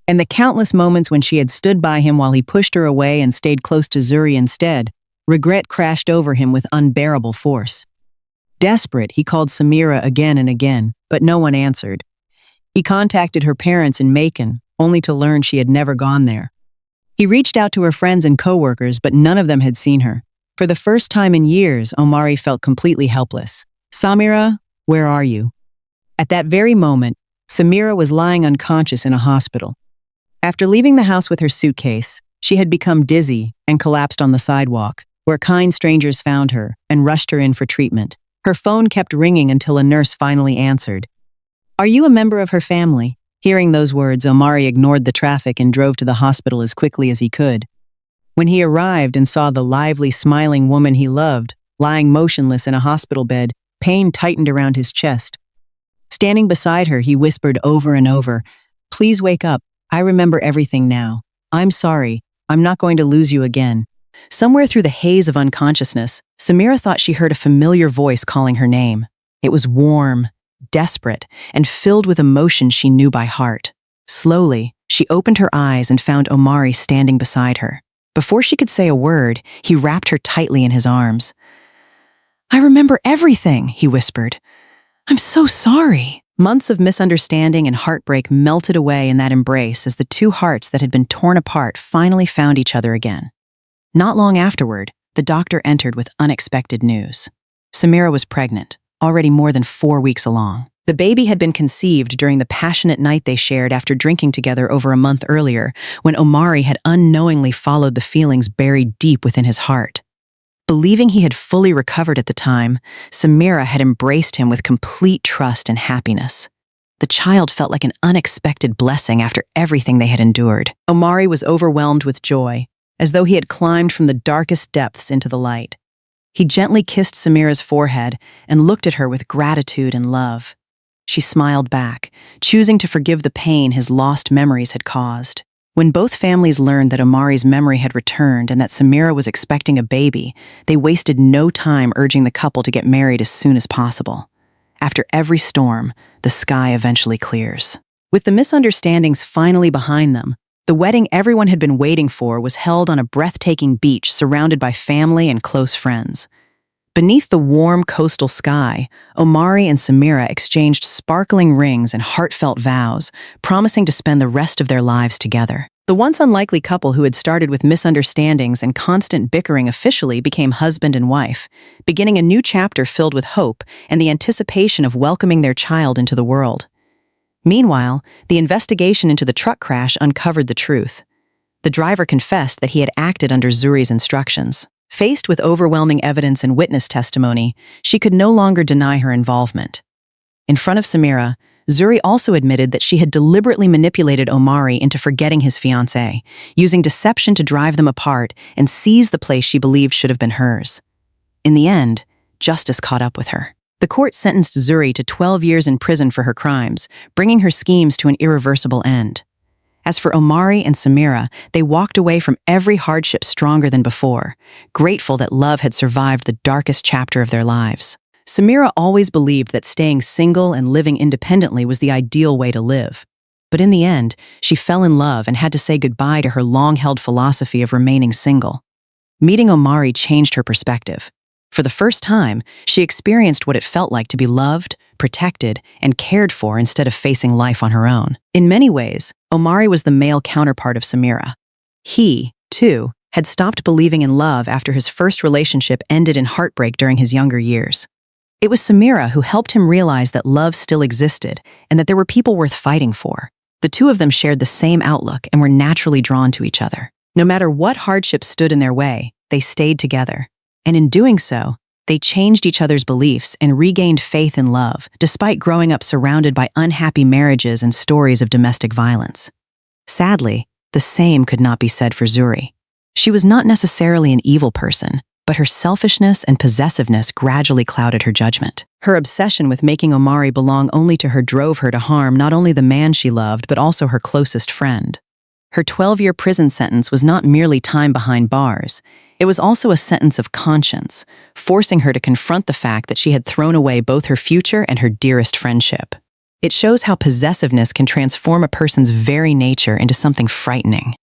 and the countless moments when she had stood by him while he pushed her away and stayed close to Zuri instead. Regret crashed over him with unbearable force. Desperate, he called Samira again and again, but no one answered. He contacted her parents in Macon, only to learn she had never gone there. He reached out to her friends and coworkers, but none of them had seen her. For the first time in years, Omari felt completely helpless. "Samira, where are you?" At that very moment, Samira was lying unconscious in a hospital. After leaving the house with her suitcase, she had become dizzy and collapsed on the sidewalk, where kind strangers found her and rushed her in for treatment. Her phone kept ringing until a nurse finally answered. "Are you a member of her family?" Hearing those words, Omari ignored the traffic and drove to the hospital as quickly as he could. When he arrived and saw the lively, smiling woman he loved, lying motionless in a hospital bed, pain tightened around his chest. Standing beside her, he whispered over and over, "Please wake up. I remember everything now. I'm sorry. I'm not going to lose you again." Somewhere through the haze of unconsciousness, Samira thought she heard a familiar voice calling her name. It was warm, desperate, and filled with emotion she knew by heart. Slowly, she opened her eyes and found Omari standing beside her. Before she could say a word, he wrapped her tightly in his arms. "I remember everything," he whispered. "I'm so sorry." Months of misunderstanding and heartbreak melted away in that embrace as the two hearts that had been torn apart finally found each other again. Not long afterward, the doctor entered with unexpected news. Samira was pregnant, already more than 4 weeks along. The baby had been conceived during the passionate night they shared after drinking together over a month earlier, when Omari had unknowingly followed the feelings buried deep within his heart. Believing he had fully recovered at the time, Samira had embraced him with complete trust and happiness. The child felt like an unexpected blessing after everything they had endured. Omari was overwhelmed with joy, as though he had climbed from the darkest depths into the light. He gently kissed Samira's forehead and looked at her with gratitude and love. She smiled back, choosing to forgive the pain his lost memories had caused. When both families learned that Omari's memory had returned and that Samira was expecting a baby, they wasted no time urging the couple to get married as soon as possible. After every storm, the sky eventually clears. With the misunderstandings finally behind them, the wedding everyone had been waiting for was held on a breathtaking beach surrounded by family and close friends. Beneath the warm coastal sky, Omari and Samira exchanged sparkling rings and heartfelt vows, promising to spend the rest of their lives together. The once unlikely couple who had started with misunderstandings and constant bickering officially became husband and wife, beginning a new chapter filled with hope and the anticipation of welcoming their child into the world. Meanwhile, the investigation into the truck crash uncovered the truth. The driver confessed that he had acted under Zuri's instructions. Faced with overwhelming evidence and witness testimony, she could no longer deny her involvement. In front of Samira, Zuri also admitted that she had deliberately manipulated Omari into forgetting his fiancé, using deception to drive them apart and seize the place she believed should have been hers. In the end, justice caught up with her. The court sentenced Zuri to 12 years in prison for her crimes, bringing her schemes to an irreversible end. As for Omari and Samira, they walked away from every hardship stronger than before, grateful that love had survived the darkest chapter of their lives. Samira always believed that staying single and living independently was the ideal way to live. But in the end, she fell in love and had to say goodbye to her long-held philosophy of remaining single. Meeting Omari changed her perspective. For the first time, she experienced what it felt like to be loved, protected, and cared for instead of facing life on her own. In many ways, Omari was the male counterpart of Samira. He, too, had stopped believing in love after his first relationship ended in heartbreak during his younger years. It was Samira who helped him realize that love still existed and that there were people worth fighting for. The two of them shared the same outlook and were naturally drawn to each other. No matter what hardships stood in their way, they stayed together. And in doing so, they changed each other's beliefs and regained faith in love, despite growing up surrounded by unhappy marriages and stories of domestic violence. Sadly, the same could not be said for Zuri. She was not necessarily an evil person, but her selfishness and possessiveness gradually clouded her judgment. Her obsession with making Omari belong only to her drove her to harm not only the man she loved, but also her closest friend. Her 12-year prison sentence was not merely time behind bars. It was also a sentence of conscience, forcing her to confront the fact that she had thrown away both her future and her dearest friendship. It shows how possessiveness can transform a person's very nature into something frightening.